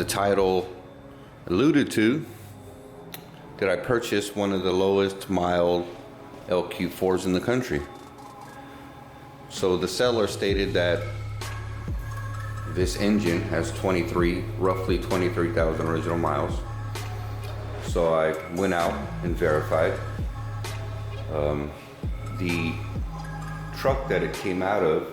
the title alluded to, did I purchase one of the lowest mild LQ4s in the country. So the seller stated that this engine has roughly 23,000 original miles. So I went out and verified. The truck that it came out of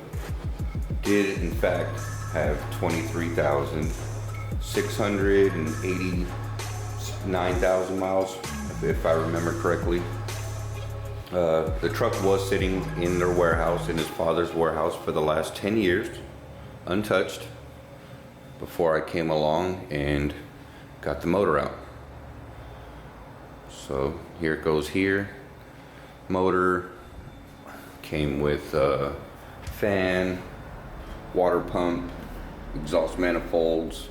did in fact have 23,689,000 miles, if I remember correctly. The truck was sitting in their warehouse, in his father's warehouse, for the last 10 years, untouched, before I came along and got the motor out. So here it goes here. Motor came with fan, water pump, exhaust manifolds,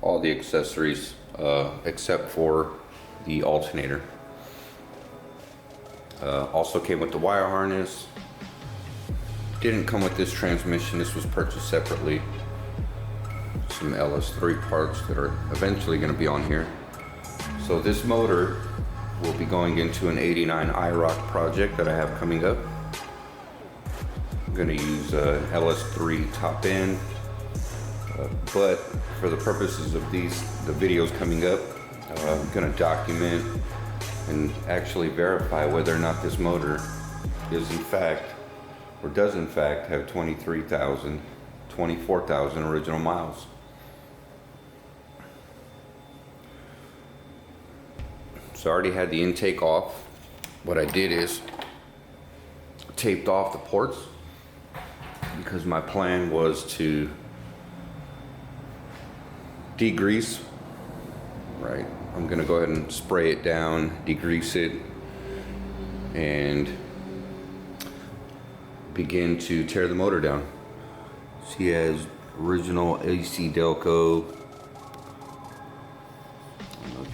all the accessories except for the alternator. Also came with the wire harness. Didn't come with this transmission. This was purchased separately. Some LS3 parts that are eventually going to be on here. So this motor will be going into an 89 Iroc project that I have coming up. I'm going to use LS3 top end, but for the purposes of the videos coming up, I'm going to document and actually verify whether or not this motor is in fact, or does in fact, have 24,000 original miles. So I already had the intake off. What I did is taped off the ports because my plan was to degrease. Right, I'm gonna go ahead and spray it down, degrease it, and begin to tear the motor down. She has original AC Delco.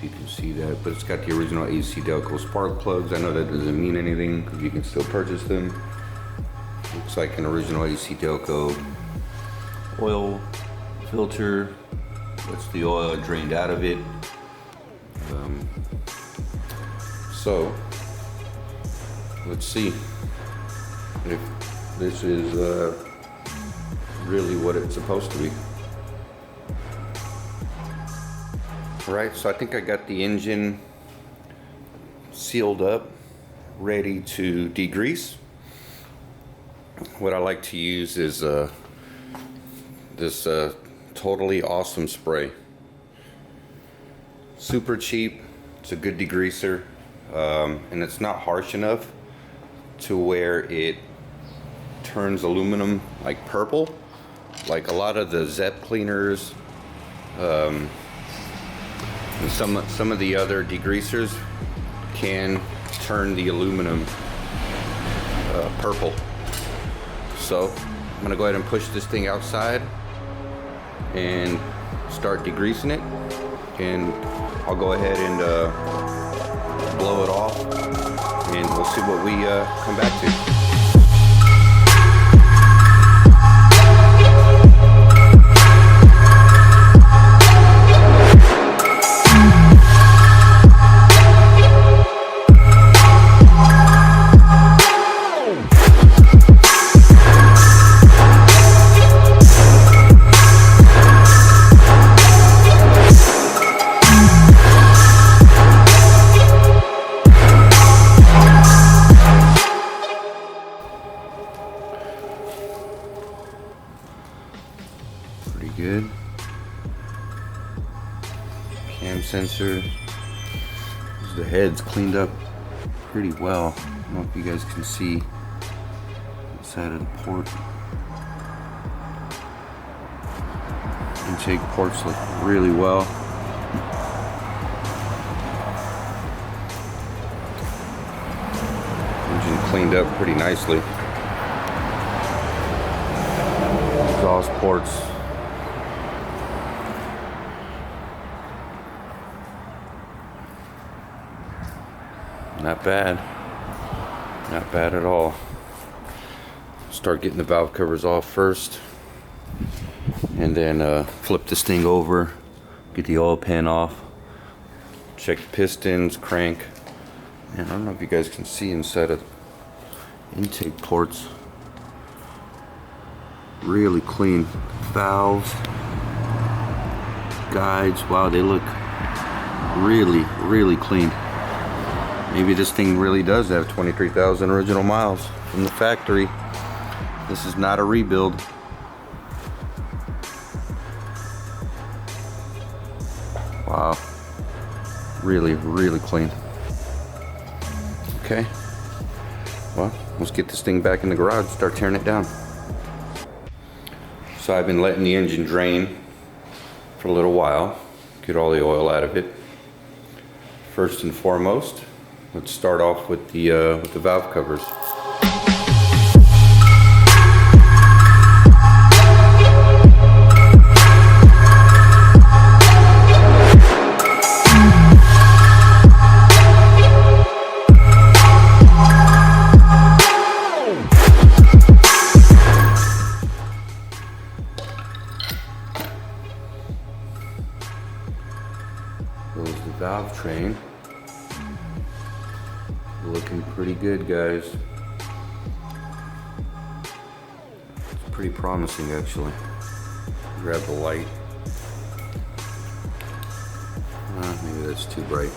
You can see that, but it's got the original AC Delco spark plugs. I know that doesn't mean anything because you can still purchase them. Looks like an original AC Delco oil filter. That's the oil drained out of it. So let's see if this is really what it's supposed to be. Right, so I think I got the engine sealed up, ready to degrease. What I like to use is this totally awesome spray. Super cheap, it's a good degreaser, and it's not harsh enough to where it turns aluminum like purple, like a lot of the ZEP cleaners, and some of the other degreasers can turn the aluminum purple. So I'm gonna go ahead and push this thing outside and start degreasing it, and I'll go ahead and blow it off, and we'll see what we come back to. Pretty good. Cam sensor. The head's cleaned up pretty well. I don't know if you guys can see inside of the port. Intake ports look really well. Engine cleaned up pretty nicely. Exhaust ports. Not bad. Not bad at all. Start getting the valve covers off first. and then flip this thing over, get the oil pan off, check the pistons, crank. And I don't know if you guys can see inside of intake ports. Really clean valves, guides. Wow, they look really clean. Maybe this thing really does have 23,000 original miles from the factory. This is not a rebuild. Wow, really clean. Okay, well, let's get this thing back in the garage, start tearing it down. So I've been letting the engine drain for a little while, get all the oil out of it. First and foremost, let's start off with the valve covers. There's the valve train. Looking pretty good, guys. It's pretty promising, actually. Grab the light. Maybe that's too bright.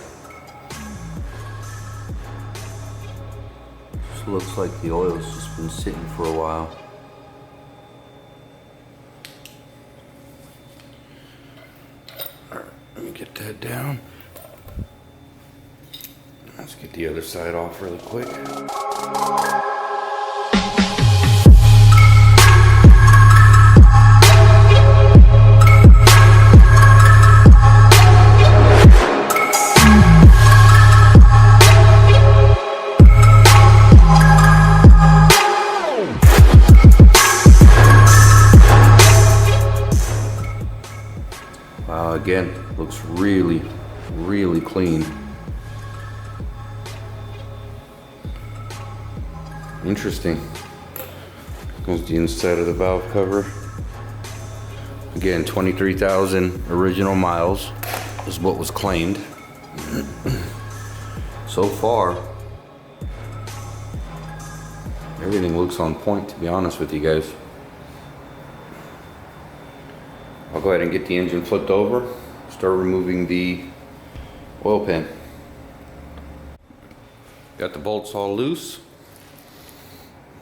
Just looks like the oil's just been sitting for a while. Alright, let me get that down. Let's get the other side off really quick. Wow, again, looks really clean. Interesting. Goes the inside of the valve cover. Again, 23,000 original miles is what was claimed. So far, everything looks on point, to be honest with you guys. I'll go ahead and get the engine flipped over, start removing the oil pan. Got the bolts all loose.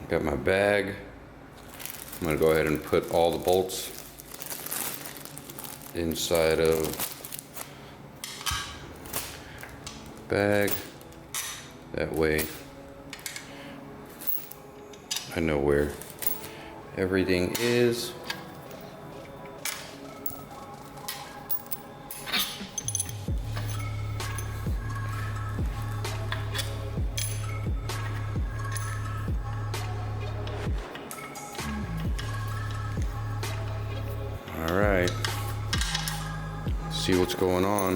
Got my bag. I'm gonna go ahead and put all the bolts inside of the bag. That way I know where everything is. All right, see what's going on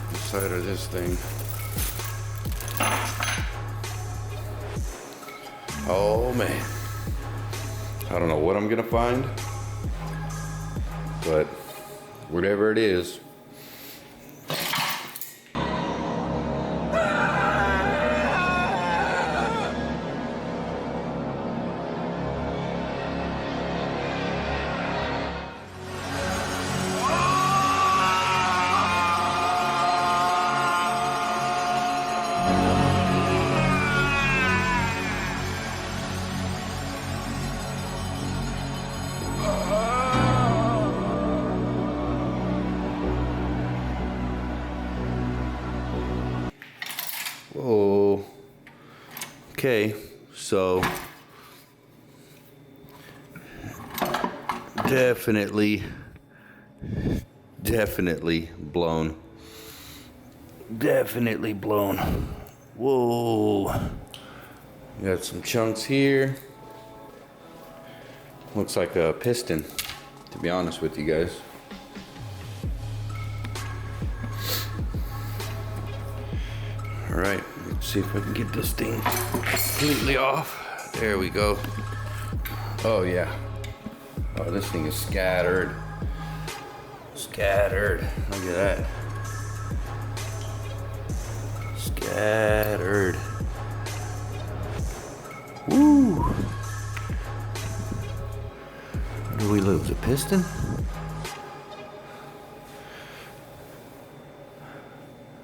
inside of this thing. Oh man, I don't know what I'm gonna find, but whatever it is, whoa. Okay, so definitely blown. Definitely blown. Whoa. Got some chunks here. Looks like a piston, to be honest with you guys. All right, let's see if I can get this thing completely off. There we go. Oh yeah, Oh, this thing is scattered. Scattered. Look at that. Scattered. Woo! Did we lose a piston?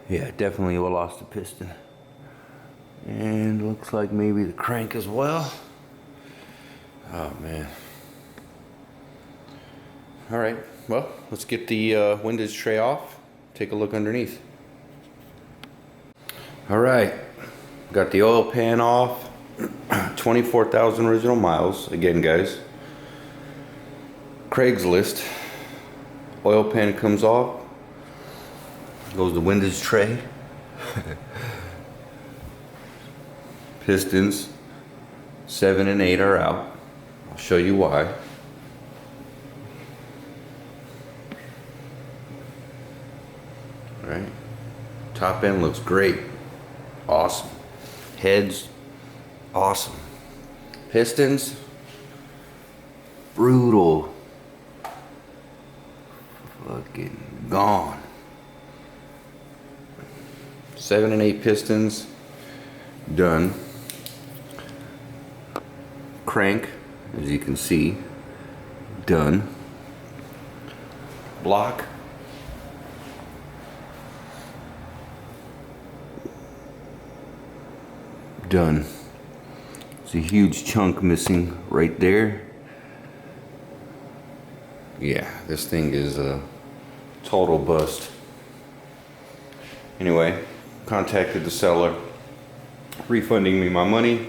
Yeah, definitely we lost a piston. And looks like maybe the crank as well. Oh man. All right, well, let's get the windage tray off. Take a look underneath. All right, got the oil pan off. 24,000 original miles. Again, guys, Craigslist. Oil pan comes off. Goes the windage tray. Pistons 7 and 8 are out. I'll show you why. All right. Top end looks great. Awesome. Heads, awesome. Pistons, brutal. Fucking gone. 7 and 8 pistons, done. Crank, as you can see, done. Block, done. There's a huge chunk missing right there. Yeah, this thing is a total bust. Anyway, contacted the seller, refunding me my money.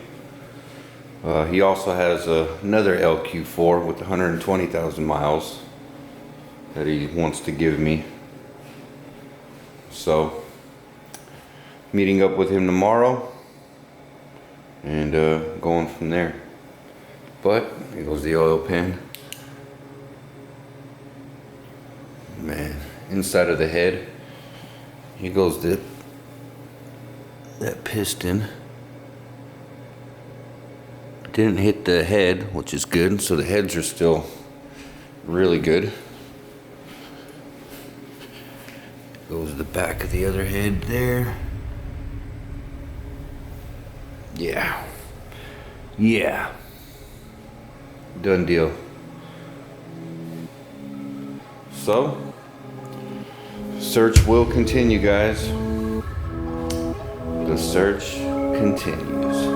He also has another LQ4 with 120,000 miles that he wants to give me. So, meeting up with him tomorrow and going from there. But here goes the oil pan. Man, inside of the head, here goes that piston. Didn't hit the head, which is good, so the heads are still really good. Goes the back of the other head there. Yeah. Yeah. Done deal. So, search will continue, guys. The search continues.